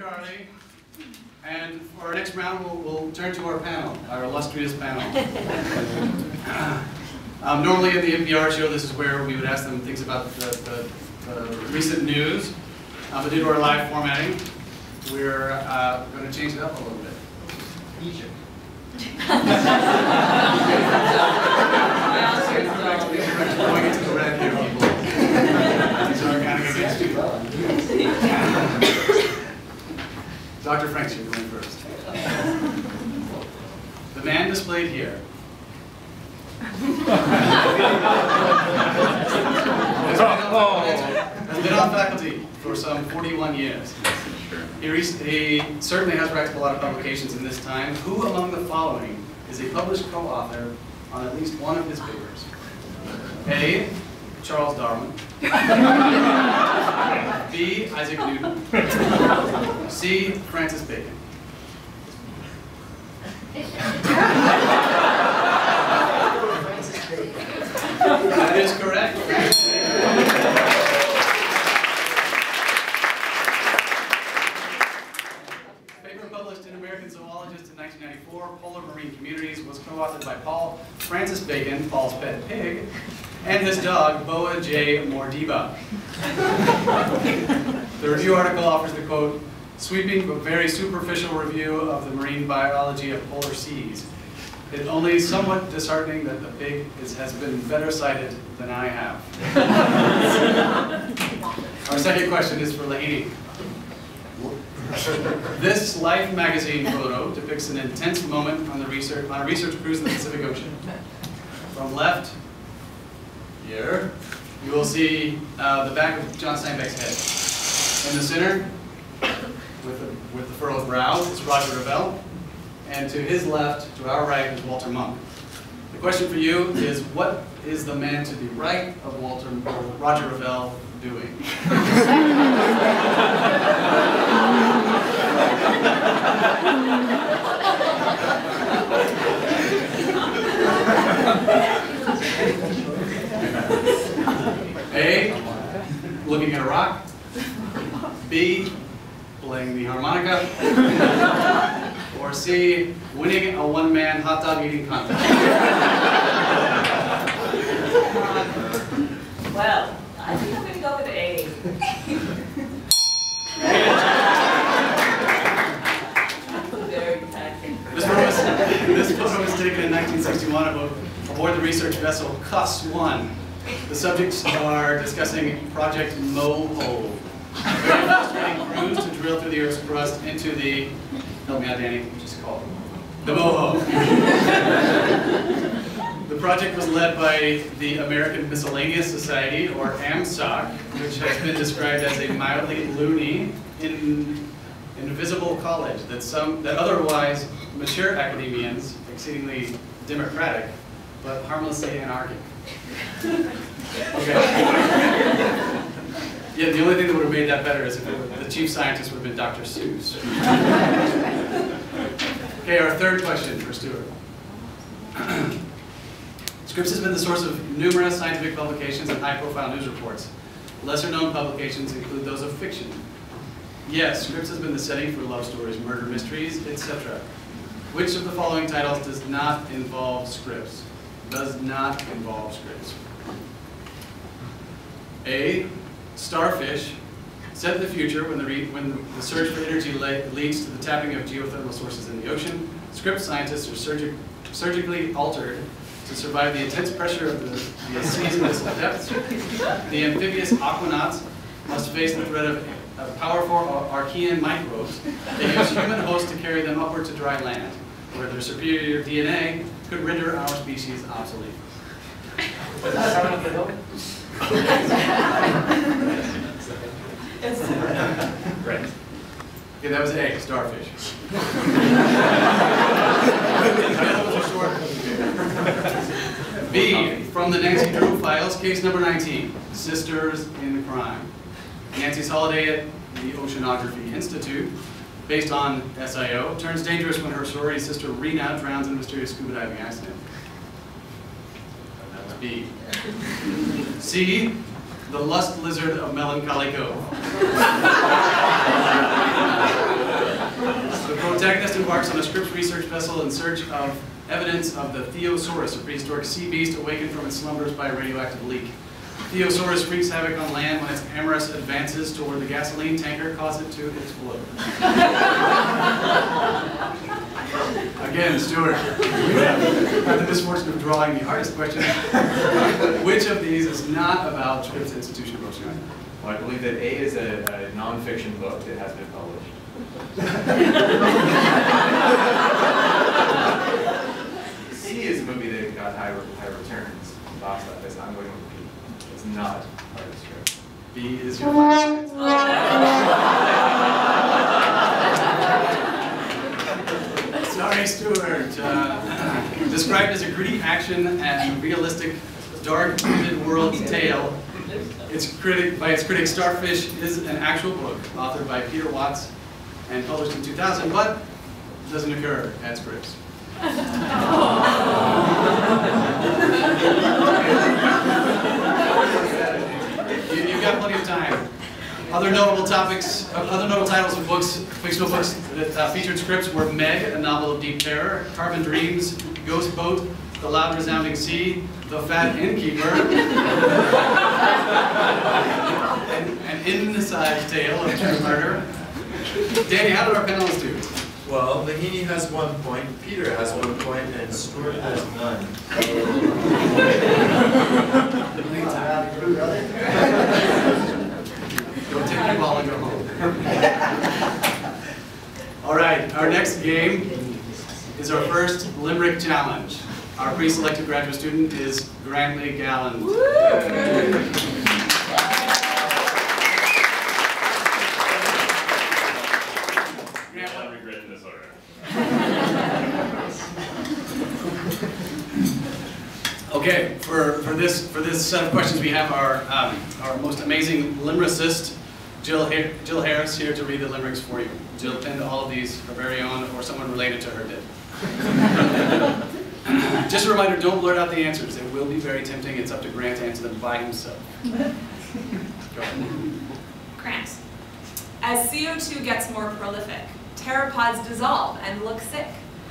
Carly. And for our next round, we'll turn to our panel, our illustrious panel. Normally in the NPR show, this is where we would ask them things about the recent news. But due to our live formatting, we're going to change it up a little bit. Egypt. Going into the red here, people. These are kind of against you. Dr. Franks, you're going first. The man displayed here has been on faculty for some 41 years. He certainly has racked up a lot of publications in this time. Who among the following is a published co-author on at least one of his papers? A. Charles Darwin. B. Isaac Newton. C. Francis Bacon. That is correct. Paper published in American Zoologist in 1994, Polar Marine Communities, was co-authored by Francis Bacon, Paul's pet pig, and his dog, Boa J. Mordiba. The review article offers the quote, "sweeping but very superficial review of the marine biology of polar seas. It's only somewhat disheartening that the pig has been better cited than I have." Our second question is for Lahini. This Life magazine photo depicts an intense moment on a research cruise in the Pacific Ocean. From left, here, you will see the back of John Steinbeck's head. In the center, with the furrowed brow, is Roger Revelle. And to his left, to our right, is Walter Monk. The question for you is, what is the man to the right of Roger Revelle doing? A, looking at a rock. B, playing the harmonica. Or C, winning a one-man hot dog eating contest. Well, I think I'm going to go with A. Very taxing. This photo was taken in 1961 aboard the research vessel Cuss 1. The subjects are discussing Project Moho, a very frustrating cruise to drill through the Earth's crust into the, help me out, Danny, which is called the Moho. The project was led by the American Miscellaneous Society, or AMSOC, which has been described as a mildly loony, invisible college that otherwise mature academians, exceedingly democratic, but harmlessly anarchic. Okay. Yeah, the only thing that would have made that better is if the chief scientist would have been Dr. Seuss. Okay, our third question for Stuart. Scripps has been the source of numerous scientific publications and high-profile news reports. Lesser-known publications include those of fiction. Yes, Scripps has been the setting for love stories, murder mysteries, etc. Which of the following titles does not involve Scripps? Does not involve Scripps. A, Starfish, set in the future when the search for energy leads to the tapping of geothermal sources in the ocean. Scripps scientists are surgically altered to survive the intense pressure of the sea's abyssal depths. The amphibious aquanauts must face the threat of powerful Archean microbes. They use human hosts to carry them upward to dry land, where their superior DNA could render our species obsolete. Right. Okay, that was A, Starfish. B, from the Nancy Drew files, case number 19, Sisters in Crime. Nancy's holiday at the Oceanography Institute, based on SIO, turns dangerous when her sorority sister Rena drowns in a mysterious scuba diving accident. That was B. C, the lust lizard of Melancholy Cove. The protagonist embarks on a Scripps research vessel in search of evidence of the Theosaurus, a prehistoric sea beast awakened from its slumbers by a radioactive leak. Theosaurus wreaks havoc on land when its amorous advances toward the gasoline tanker cause it to explode. Again, Stuart, you have the misfortune of drawing the hardest question. Which of these is not about Scripps Institution of Oceanography? Well, I believe that A is a non-fiction book that has been published. C is a movie that got high returns. Box office. I'm going with B. It's not part of the script. B is your final answer. Sorry, Stuart. Described as a gritty action and realistic, dark-brooded world tale, by its critics, Starfish is an actual book authored by Peter Watts and published in 2000, but doesn't occur at Scripps. You've got plenty of time. Other notable titles of books, fictional books that featured Scripps were Meg, a novel of deep terror, Carbon Dreams, Ghost Boat, The Loud Resounding Sea, The Fat Innkeeper, An Inside Tale of True Murder. Danny, how did our panelists do? Well, Mahini has 1 point, Peter has 1 point, and Stuart has none. Don't take your ball and go home. All right, our next game is our first Limerick challenge. Our pre-selected graduate student is Grantley Galland. I'm regretting this order. Okay, for this set of questions, we have our most amazing limericist, Jill Harris, here to read the limericks for you. Jill penned all of these, her very own, or someone related to her did. Just a reminder, don't blurt out the answers. It will be very tempting. It's up to Grant to answer them by himself. Go ahead. Grant. As CO2 gets more prolific, pteropods dissolve and look sick.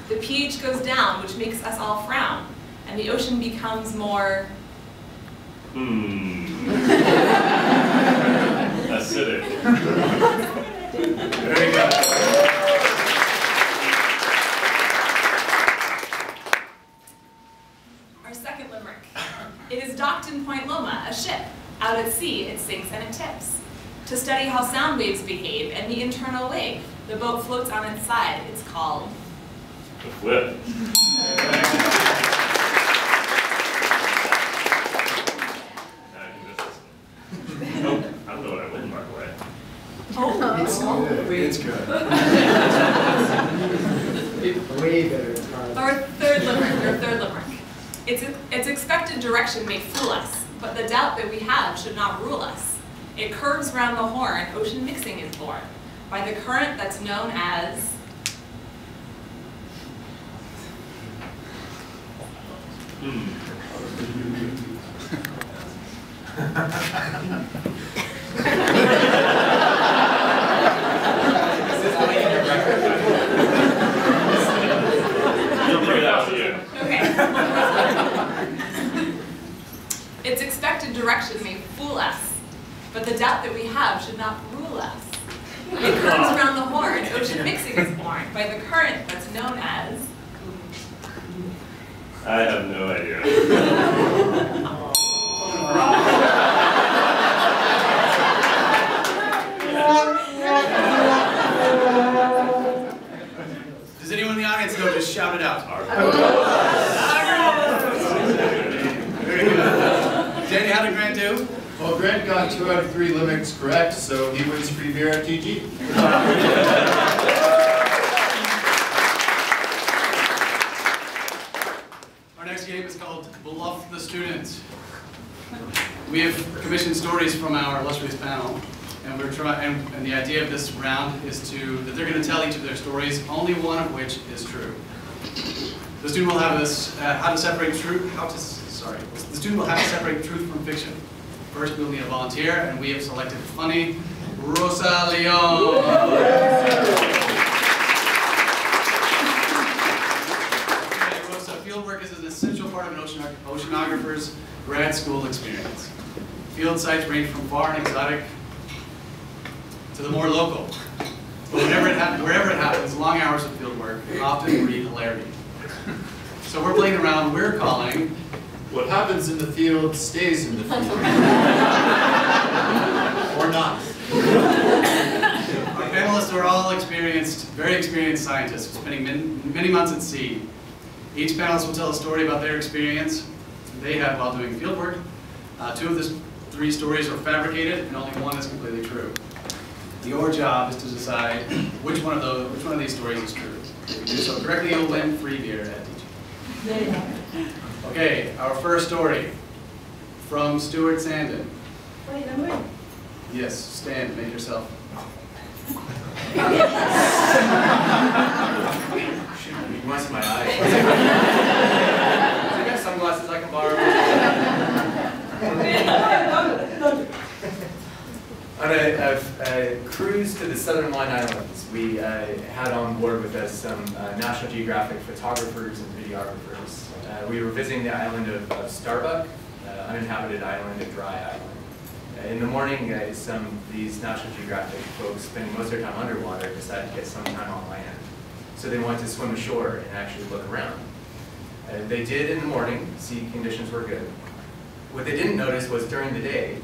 The pH goes down, which makes us all frown, and the ocean becomes more... Acidic. Very good. Our second limerick. It is docked in Point Loma, a ship. Out at sea, it sinks and it tips. To study how sound waves behave and the internal wave, the boat floats on its side. It's called... The flip. Nope, I don't know what I wouldn't mark away. It's good. Way better. Our third limerick. Its expected direction may fool us, but the doubt that we have should not rule us. It curves round the horn, ocean mixing is born, by the current that's known as... You'll figure that out for you. Okay. Its expected direction may fool us, but the doubt that we have should not rule us. It curves around the horn, ocean mixing is born, by the current that's known as... I have no idea. Does anyone in the audience know? Just shout it out. Very good. Danny, how did Grant do? Well, Grant got 2 out of 3 limericks correct, so he wins free beer at TG. Our next game is called Bluff the Student. We have commissioned stories from our illustrious panel, and and the idea of this round is that they're going to tell each of their stories, only one of which is true. The student will have this The student will have to separate truth from fiction. First, we'll need a volunteer, and we have selected funny Rosa Leon. Fieldwork is an essential part of an oceanographer's grad school experience. Field sites range from far and exotic to the more local. But wherever it happens, long hours of field work often breed hilarity. So we're playing around, we're calling... What happens in the field stays in the field. Or not. Our panelists are all experienced, very experienced scientists, spending many months at sea. Each panelist will tell a story about their experience they had while doing field work. 2 of the 3 stories are fabricated, and only 1 is completely true. Your job is to decide which one of these stories is true. If you do so correctly, you'll win free beer at teaching. Okay, our first story from Stuart Sandin. Wait, I'm waiting. Yes, stand, make yourself. You want to see my eyes? I got sunglasses I can borrow. On a cruise to the Southern Line Islands, we had on board with us some National Geographic photographers and videographers. We were visiting the island of Starbuck, uninhabited island, a dry island. In the morning, these National Geographic folks, spending most of their time underwater, decided to get some time on land. So they wanted to swim ashore and actually look around. They did in the morning, sea conditions were good. What they didn't notice was during the day,